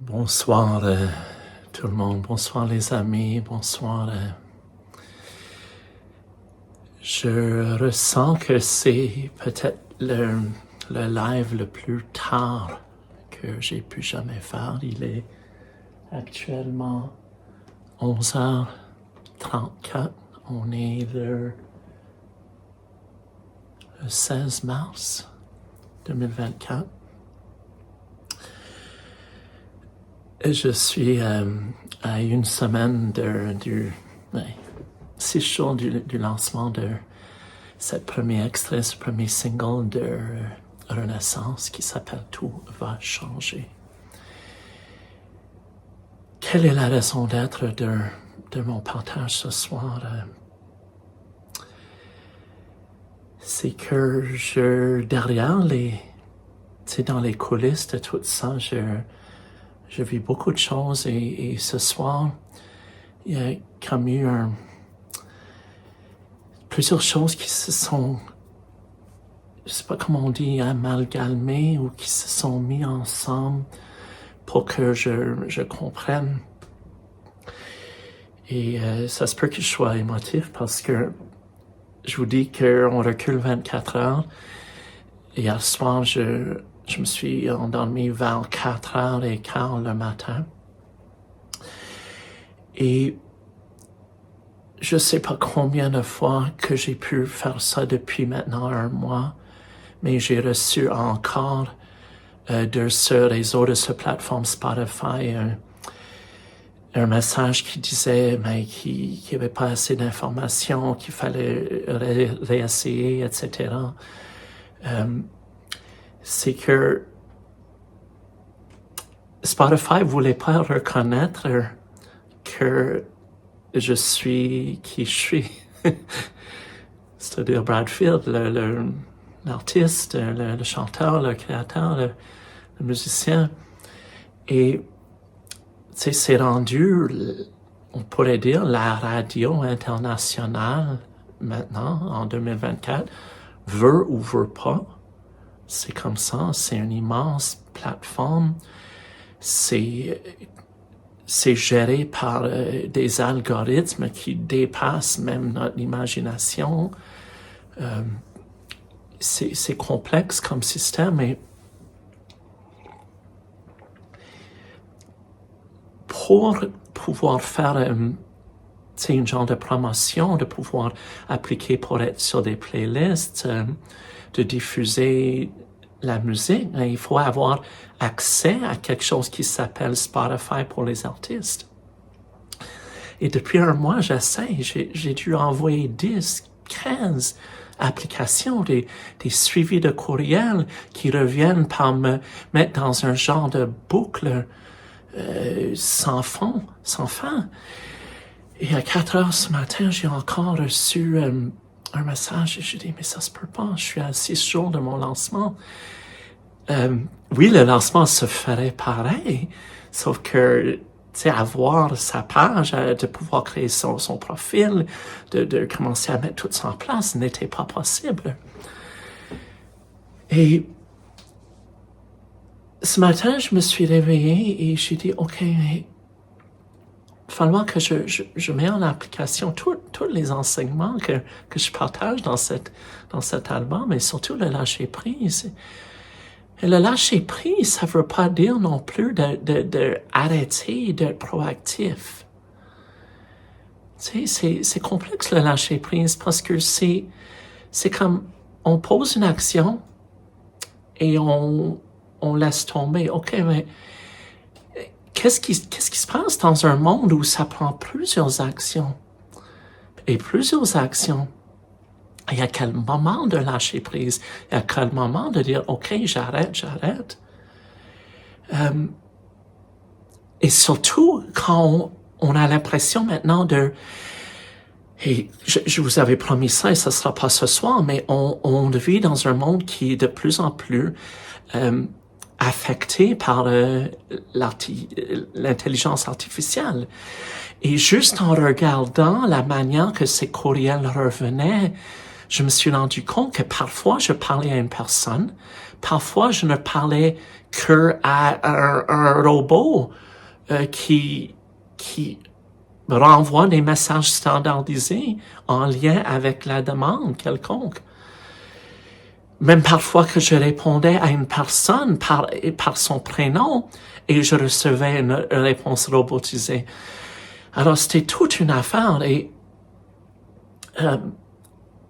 Bonsoir tout le monde, bonsoir les amis, bonsoir. Je ressens que c'est peut-être le live le plus tard que j'ai pu jamais faire. Il est actuellement 11h34. On est le 16 mars 2024. Je suis à une semaine du 6 jours du lancement de ce premier extrait, ce premier single de Renaissance qui s'appelle Tout va changer. Quelle est la raison d'être de mon partage ce soir? C'est que derrière dans les coulisses de tout ça, je vis beaucoup de choses et ce soir, il y a comme eu plusieurs choses qui se sont, je sais pas comment on dit, amalgamées ou qui se sont mis ensemble pour que je comprenne. Et ça se peut que je sois émotif parce que je vous dis qu'on recule 24 heures. Hier soir, je me suis endormi vers 4h15 le matin. Et je sais pas combien de fois que j'ai pu faire ça depuis maintenant un mois, mais j'ai reçu encore de ce réseau, de cette plateforme Spotify, un message qui disait qu'il n'y avait pas assez d'informations, qu'il fallait réessayer, etc. C'est que Spotify voulait pas reconnaître que je suis qui je suis. C'est-à-dire Brad Field, l'artiste, le chanteur, le créateur, le musicien. Et c'est rendu, on pourrait dire, la radio internationale maintenant, en 2024, veut ou veut pas. C'est comme ça, c'est une immense plateforme. C'est géré par des algorithmes qui dépassent même notre imagination. C'est complexe comme système, mais pour pouvoir faire une genre de promotion, de pouvoir appliquer pour être sur des playlists, de diffuser la musique, il faut avoir accès à quelque chose qui s'appelle Spotify pour les artistes. Et depuis un mois, j'essaie, j'ai dû envoyer 10, 15 applications, des suivis de courriels qui reviennent par me mettre dans un genre de boucle sans fond, sans fin. Et à 4h ce matin, j'ai encore reçu un message et j'ai dit, mais ça se peut pas, je suis à 6 jours de mon lancement. Oui, le lancement se ferait pareil, sauf que, avoir sa page, de pouvoir créer son profil, de commencer à mettre tout ça en place n'était pas possible. Et ce matin, je me suis réveillé et j'ai dit, OK, mais il va falloir que je mette en application tous les enseignements que je partage dans cet album, et surtout le lâcher-prise. Et le lâcher-prise, ça veut pas dire non plus d'arrêter d'être proactif. C'est complexe le lâcher-prise parce que c'est comme on pose une action et on laisse tomber. OK, mais qu'est-ce qui se passe dans un monde où ça prend plusieurs actions? Et plusieurs actions. Il y a quel moment de lâcher prise? Il y a quel moment de dire, OK, j'arrête. Et surtout, quand on a l'impression maintenant et je vous avais promis ça et ça sera pas ce soir, mais on vit dans un monde qui est de plus en plus affecté par l'intelligence artificielle. Et juste en regardant la manière que ces courriels revenaient, je me suis rendu compte que parfois je parlais à une personne, parfois je ne parlais qu'à un robot qui renvoie des messages standardisés en lien avec la demande quelconque. Même parfois que je répondais à une personne par son prénom et je recevais une réponse robotisée. Alors, c'était toute une affaire et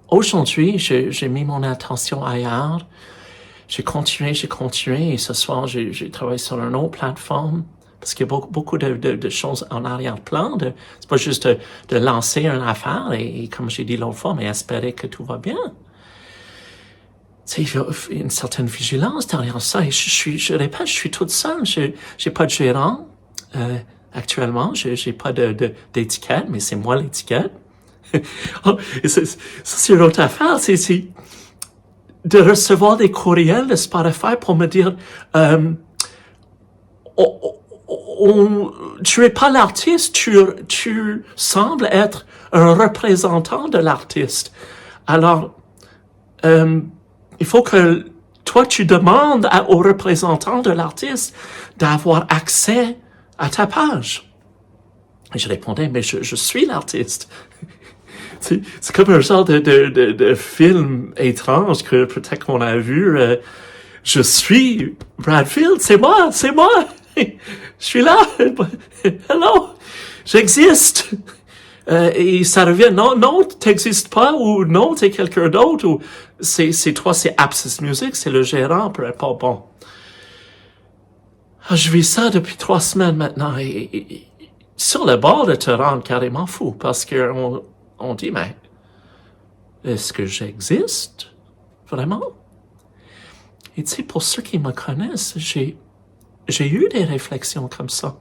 aujourd'hui, j'ai mis mon attention ailleurs. J'ai continué et ce soir, j'ai travaillé sur une autre plateforme parce qu'il y a beaucoup de choses en arrière-plan. C'est pas juste de lancer une affaire et comme j'ai dit l'autre fois, mais espérer que tout va bien. Tu sais, il y a une certaine vigilance derrière ça et je répète, je suis toute seule. J'ai pas de gérant, actuellement. J'ai pas d'étiquette, mais c'est moi l'étiquette. Oh, ça, c'est une autre affaire. C'est de recevoir des courriels de Spotify pour me dire tu es pas l'artiste, tu sembles être un représentant de l'artiste. Alors, il faut que toi, tu demandes au représentant de l'artiste d'avoir accès à ta page. Et je répondais, mais je suis l'artiste. C'est comme un genre de film étrange que peut-être qu'on a vu. Je suis Bradfield, c'est moi. Je suis là. Hello, j'existe. Et ça revient, non, t'existes pas, ou non, t'es quelqu'un d'autre, ou c'est toi, c'est Apsis Music, c'est le gérant, peu importe, bon. Je vis ça depuis 3 semaines maintenant, et sur le bord de te rendre carrément fou, parce que on dit, mais, est-ce que j'existe? Vraiment? Et tu sais, pour ceux qui me connaissent, j'ai eu des réflexions comme ça,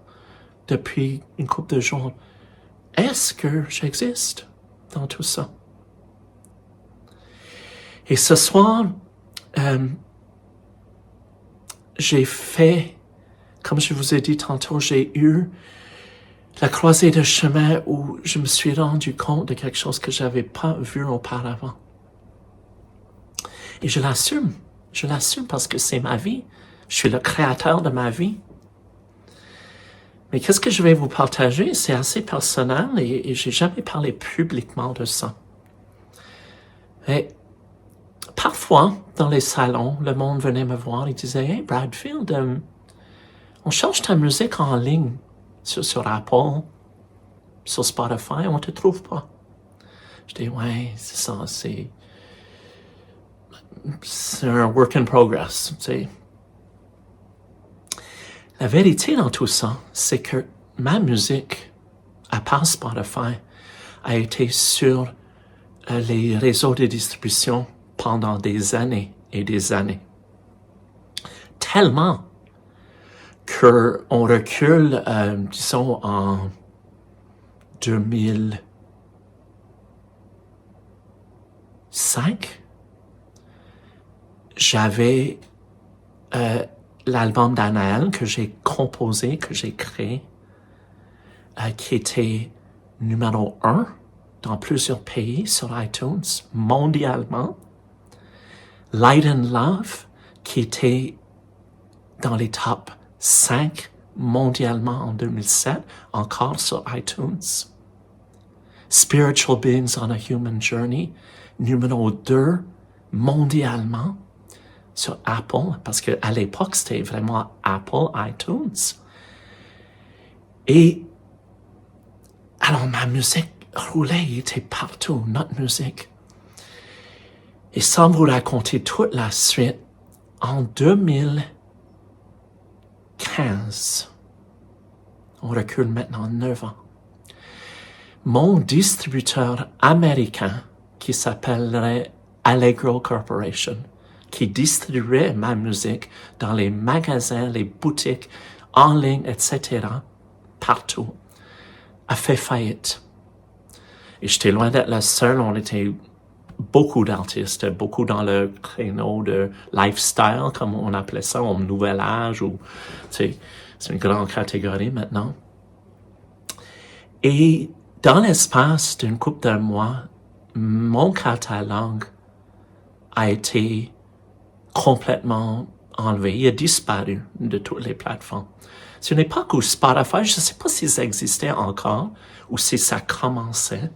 depuis une couple de jours. Est-ce que j'existe dans tout ça? Et ce soir, j'ai fait, comme je vous ai dit tantôt, j'ai eu la croisée de chemin où je me suis rendu compte de quelque chose que j'avais pas vu auparavant. Et je l'assume parce que c'est ma vie. Je suis le créateur de ma vie. Mais qu'est-ce que je vais vous partager? C'est assez personnel et j'ai jamais parlé publiquement de ça. Et parfois, dans les salons, le monde venait me voir et disait « Hey, Bradfield, on cherche ta musique en ligne sur Apple, sur Spotify, on te trouve pas. » Je dis « Ouais, c'est ça, c'est un work in progress, tu sais. » La vérité dans tout ça, c'est que ma musique, à part Spotify, a été sur les réseaux de distribution pendant des années et des années. Tellement qu'on recule, disons, en 2005, j'avais l'album d'Anaël que j'ai composé, que j'ai créé, qui était numéro 1 dans plusieurs pays sur iTunes, mondialement. Light and Love, qui était dans les top 5 mondialement en 2007, encore sur iTunes. Spiritual Beings on a Human Journey, numéro 2 mondialement sur Apple, parce que à l'époque, c'était vraiment Apple iTunes. Et alors, ma musique roulait, il était partout, notre musique. Et sans vous raconter toute la suite, en 2015, on recule maintenant 9 ans, mon distributeur américain, qui s'appellerait Allegro Corporation, qui distribuait ma musique dans les magasins, les boutiques, en ligne, etc., partout, a fait faillite. Et j'étais loin d'être la seule, on était beaucoup d'artistes, beaucoup dans le créneau de lifestyle, comme on appelait ça, au nouvel âge, ou, tu sais, c'est une grande catégorie maintenant. Et dans l'espace d'une couple de mois, mon catalogue a été complètement enlevé, il a disparu de toutes les plateformes. C'est une époque où Spotify, je ne sais pas si ça existait encore ou si ça commençait,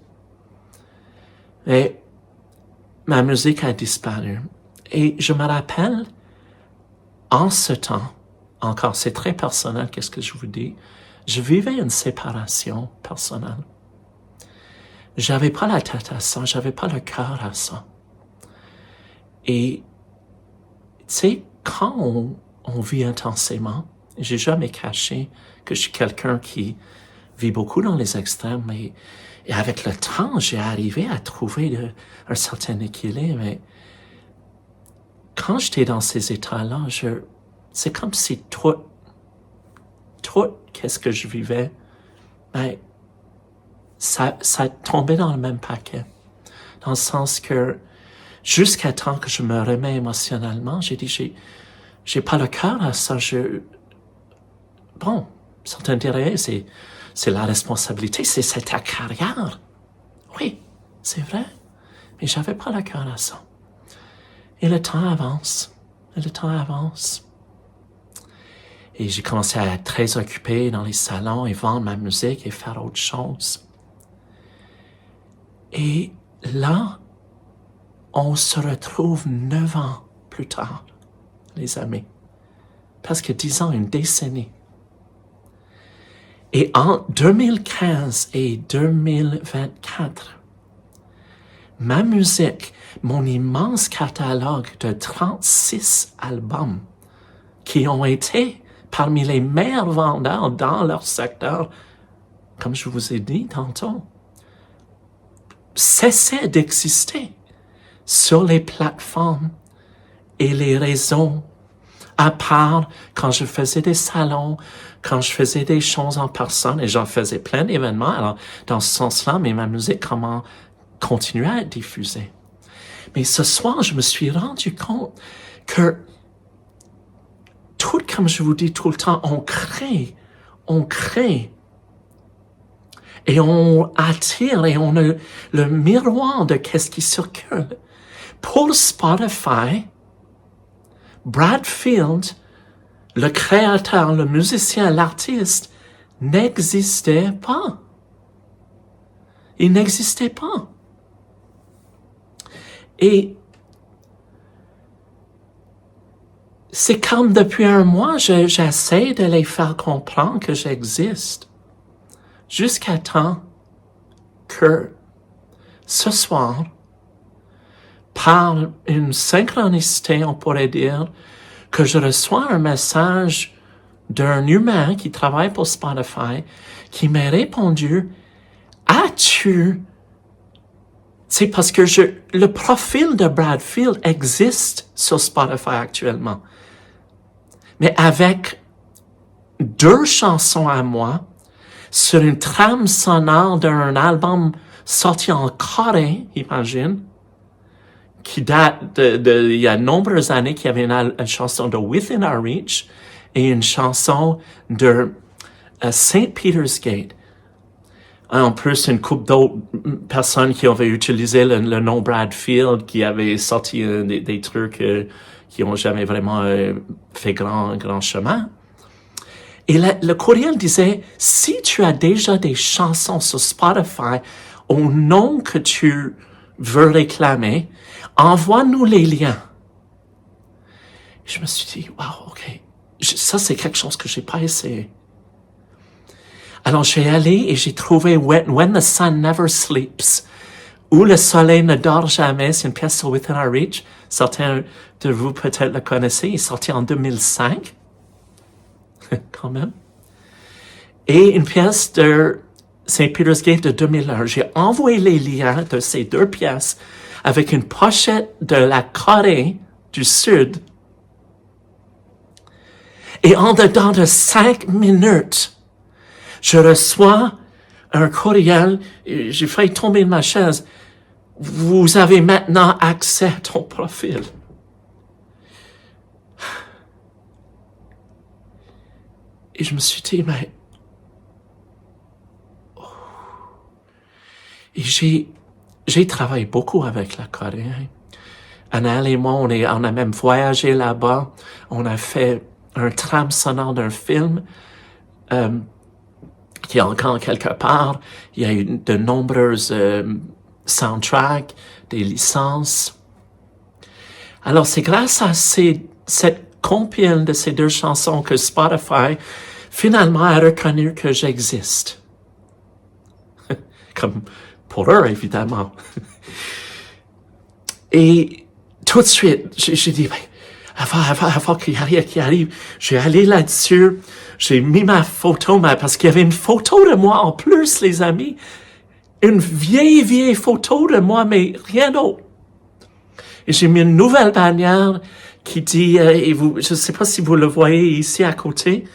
mais ma musique a disparu. Et je me rappelle, en ce temps, encore, c'est très personnel, qu'est-ce que je vous dis, je vivais une séparation personnelle. J'avais pas la tête à ça, j'avais pas le cœur à ça. Et, tu sais, quand on vit intensément, j'ai jamais caché que je suis quelqu'un qui vit beaucoup dans les extrêmes, et avec le temps, j'ai arrivé à trouver un certain équilibre. Mais quand j'étais dans ces états-là, c'est comme si tout qu'est-ce que je vivais, ben, ça tombait dans le même paquet. Dans le sens que, jusqu'à temps que je me remets émotionnellement, j'ai dit, j'ai pas le cœur à ça, bon, certains diraient, c'est la responsabilité, c'est ta carrière. Oui, c'est vrai, mais j'avais pas le cœur à ça. Et le temps avance, Et j'ai commencé à être très occupé dans les salons et vendre ma musique et faire autre chose. Et là, on se retrouve 9 ans plus tard, les amis. Presque 10 ans, une décennie. Et en 2015 et 2024, ma musique, mon immense catalogue de 36 albums qui ont été parmi les meilleurs vendeurs dans leur secteur, comme je vous ai dit tantôt, cessait d'exister sur les plateformes et les réseaux, à part quand je faisais des salons, quand je faisais des choses en personne, et j'en faisais plein d'événements. Alors, dans ce sens-là, mais ma musique continuait à être diffusée. Mais ce soir, je me suis rendu compte que tout, comme je vous dis tout le temps, on crée, et on attire, et on a le miroir de qu'est-ce qui circule. Pour Spotify, Brad Field, le créateur, le musicien, l'artiste, n'existait pas. Il n'existait pas. Et c'est comme depuis un mois, j'essaie de les faire comprendre que j'existe. Jusqu'à temps que ce soir, par une synchronicité, on pourrait dire, que je reçois un message d'un humain qui travaille pour Spotify, qui m'a répondu, as-tu... C'est parce que le profil de Brad Field existe sur Spotify actuellement. Mais avec 2 chansons à moi, sur une trame sonore d'un album sorti en Corée, imagine, qui date il y a de nombreuses années, qui avait une chanson de Within Our Reach et une chanson de St. Peter's Gate. En plus, une couple d'autres personnes qui avaient utilisé le nom Brad Field, qui avaient sorti des trucs qui n'ont jamais vraiment fait grand chemin. Et le courriel disait, si tu as déjà des chansons sur Spotify au nom que tu veux réclamer, envoie-nous les liens. Je me suis dit, wow, ok, ça c'est quelque chose que j'ai pas essayé. Alors j'ai allé et j'ai trouvé When the Sun Never Sleeps, où le soleil ne dort jamais. C'est une pièce sur Within Our Reach. Certains de vous peut-être le connaissez. Il est sorti en 2005. Quand même. Et une pièce de St. Peter's Gate de 2001. J'ai envoyé les liens de ces 2 pièces avec une pochette de la Corée du Sud. Et en dedans de 5 minutes, je reçois un courriel, j'ai failli tomber de ma chaise. Vous avez maintenant accès à ton profil. Et je me suis dit, mais... Et j'ai travaillé beaucoup avec la Corée. Annelle et moi, on a même voyagé là-bas. On a fait un trame sonore d'un film qui est encore quelque part. Il y a eu de nombreuses soundtracks, des licences. Alors, c'est grâce à cette compile de ces 2 chansons que Spotify, finalement, a reconnu que j'existe. Comme pour eux, évidemment. Et tout de suite, j'ai dit, avant qu'il arrive, j'ai allé là-dessus, j'ai mis ma photo, parce qu'il y avait une photo de moi en plus, les amis. Une vieille photo de moi, mais rien d'autre. Et j'ai mis une nouvelle bannière qui dit, je ne sais pas si vous le voyez ici à côté,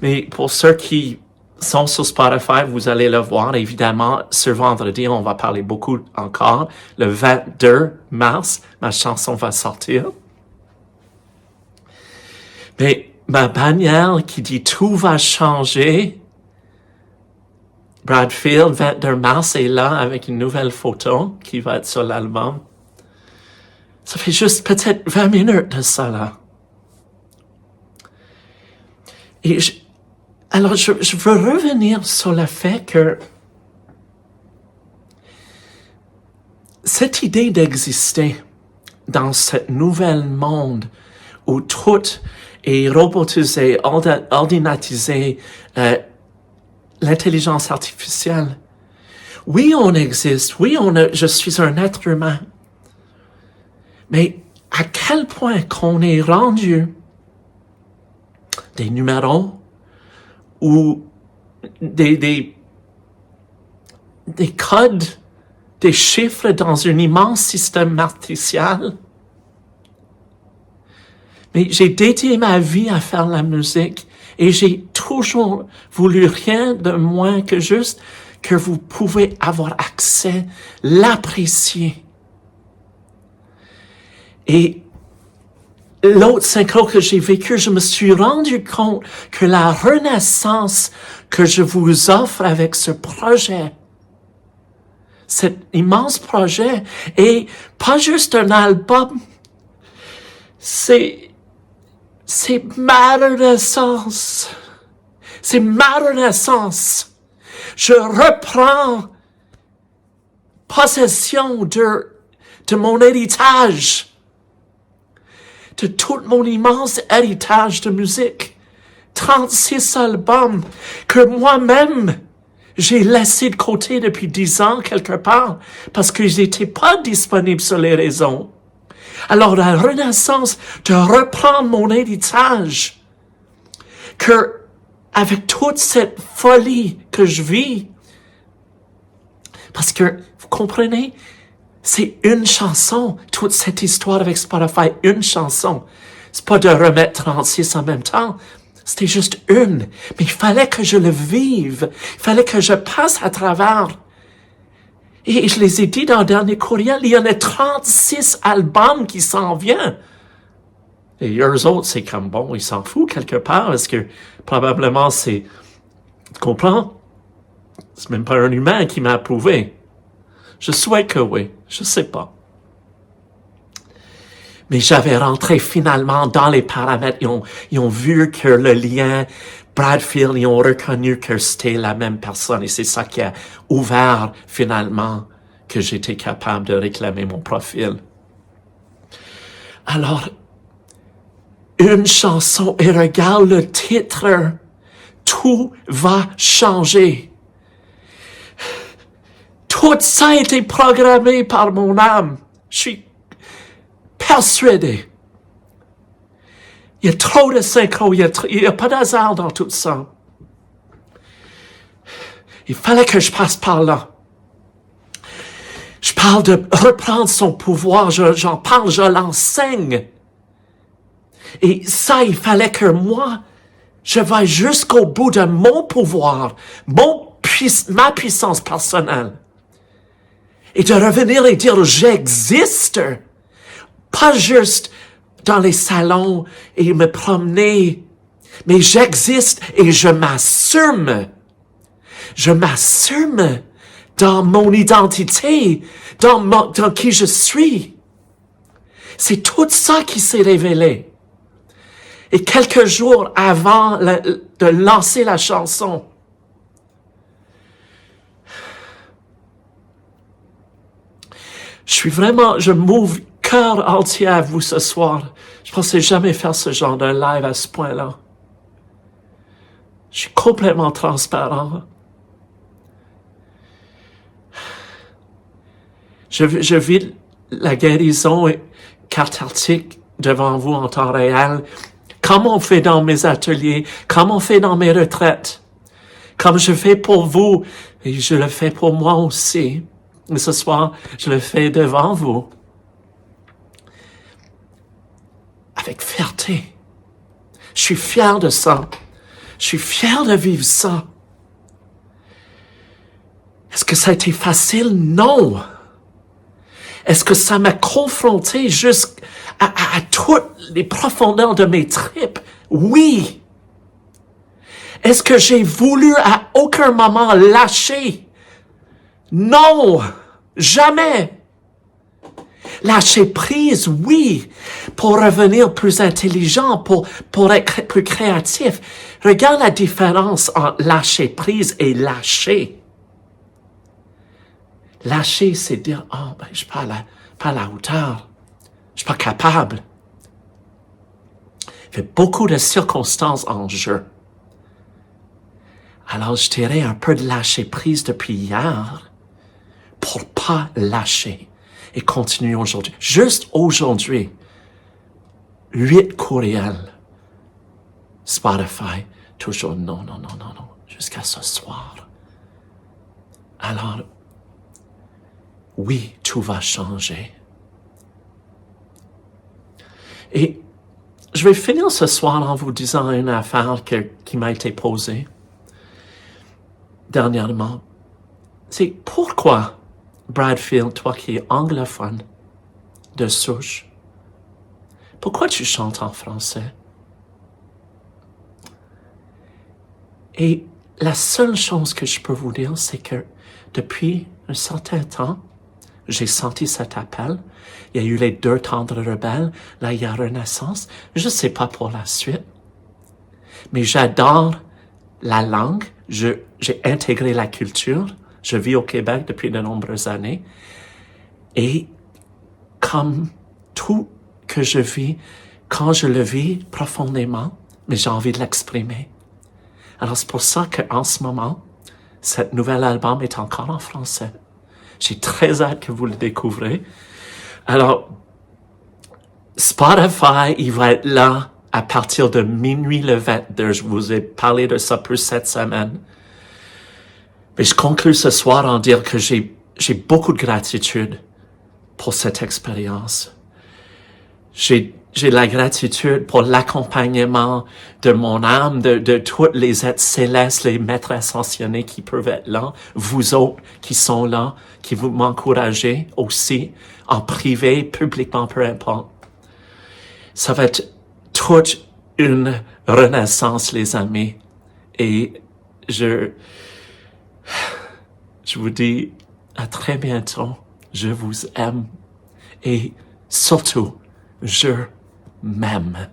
mais pour ceux qui sont sur Spotify, vous allez le voir, évidemment, ce vendredi, on va parler beaucoup encore. Le 22 mars, ma chanson va sortir. Mais ma bannière qui dit « Tout va changer », Bradfield, 22 mars, est là avec une nouvelle photo qui va être sur l'album. Ça fait juste peut-être 20 minutes de ça, là. Et alors, je veux revenir sur le fait que cette idée d'exister dans ce nouvel monde où tout est robotisé, ordinatisé, l'intelligence artificielle. Oui, on existe. Oui, je suis un être humain. Mais à quel point qu'on est rendu des numéros ou des codes, des chiffres dans un immense système matriciel. Mais j'ai dédié ma vie à faire la musique et j'ai toujours voulu rien de moins que juste que vous pouvez avoir accès, l'apprécier. Et l'autre synchro que j'ai vécu, je me suis rendu compte que la renaissance que je vous offre avec ce projet, cet immense projet, est pas juste un album, c'est ma renaissance. C'est ma renaissance. Je reprends possession de mon héritage, de tout mon immense héritage de musique. 36 albums que moi-même, j'ai laissé de côté depuis 10 ans quelque part parce qu'ils n'étaient pas disponibles sur les réseaux. Alors la renaissance de reprendre mon héritage, que avec toute cette folie que je vis, parce que, vous comprenez, c'est une chanson, toute cette histoire avec Spotify, une chanson. C'est pas de remettre 36 en même temps, c'était juste une. Mais il fallait que je le vive, il fallait que je passe à travers. Et je les ai dit dans le dernier courriel, il y en a 36 albums qui s'en viennent. Et eux autres, c'est comme, bon, ils s'en foutent quelque part, parce que probablement tu comprends? C'est même pas un humain qui m'a approuvé. Je souhaite que oui, je sais pas. Mais j'avais rentré finalement dans les paramètres, ils ont vu que le lien Bradfield, ils ont reconnu que c'était la même personne et c'est ça qui a ouvert finalement que j'étais capable de réclamer mon profil. Alors, une chanson et regarde le titre, tout va changer. Tout ça a été programmé par mon âme. Je suis persuadé. Il y a trop de synchro, il y a pas d'hasard dans tout ça. Il fallait que je passe par là. Je parle de reprendre son pouvoir, j'en parle, je l'enseigne. Et ça, il fallait que moi, je vais jusqu'au bout de mon pouvoir, ma puissance personnelle. Et de revenir et dire, j'existe. Pas juste dans les salons et me promener, mais j'existe et je m'assume. Je m'assume dans mon identité, dans qui je suis. C'est tout ça qui s'est révélé. Et quelques jours avant de lancer la chanson, je m'ouvre cœur entier à vous ce soir. Je pensais jamais faire ce genre de live à ce point-là. Je suis complètement transparent. Je vis la guérison cathartique devant vous en temps réel, comme on fait dans mes ateliers, comme on fait dans mes retraites, comme je fais pour vous, et je le fais pour moi aussi. Et ce soir, je le fais devant vous. Avec fierté. Je suis fier de ça. Je suis fier de vivre ça. Est-ce que ça a été facile? Non. Est-ce que ça m'a confronté jusqu'à toutes les profondeurs de mes tripes? Oui. Est-ce que j'ai voulu à aucun moment lâcher? Non. Jamais. Lâcher prise, oui, pour revenir plus intelligent, pour être plus créatif. Regarde la différence entre lâcher prise et lâcher. Lâcher, c'est dire, je suis pas à la hauteur. Je suis pas capable. Il y a beaucoup de circonstances en jeu. Alors, je dirais un peu de lâcher prise depuis hier pour pas lâcher et continuer aujourd'hui. Juste aujourd'hui, 8 courriels. Spotify, toujours non. Jusqu'à ce soir. Alors, oui, tout va changer. Et je vais finir ce soir en vous disant une affaire qui m'a été posée dernièrement. C'est pourquoi, Bradfield, toi qui es anglophone de souche, pourquoi tu chantes en français? Et la seule chose que je peux vous dire, c'est que depuis un certain temps, j'ai senti cet appel. Il y a eu les 2 tendres rebelles. Là, il y a Renaissance. Je ne sais pas pour la suite. Mais j'adore la langue. J'ai intégré la culture. Je vis au Québec depuis de nombreuses années. Et comme tout que je vis, quand je le vis profondément, mais j'ai envie de l'exprimer. Alors c'est pour ça qu'en ce moment, cet nouvel album est encore en français. J'ai très hâte que vous le découvrez. Alors, Spotify, il va être là à partir de minuit le 22. Je vous ai parlé de ça plus cette semaine. Mais je conclue ce soir en dire que j'ai beaucoup de gratitude pour cette expérience. J'ai la gratitude pour l'accompagnement de mon âme, de tous les êtres célestes, les maîtres ascensionnés qui peuvent être là, vous autres qui sont là, qui vous m'encouragez aussi, en privé, publiquement, peu importe. Ça va être toute une renaissance, les amis. Et je vous dis à très bientôt. Je vous aime. Et surtout, je m'aime.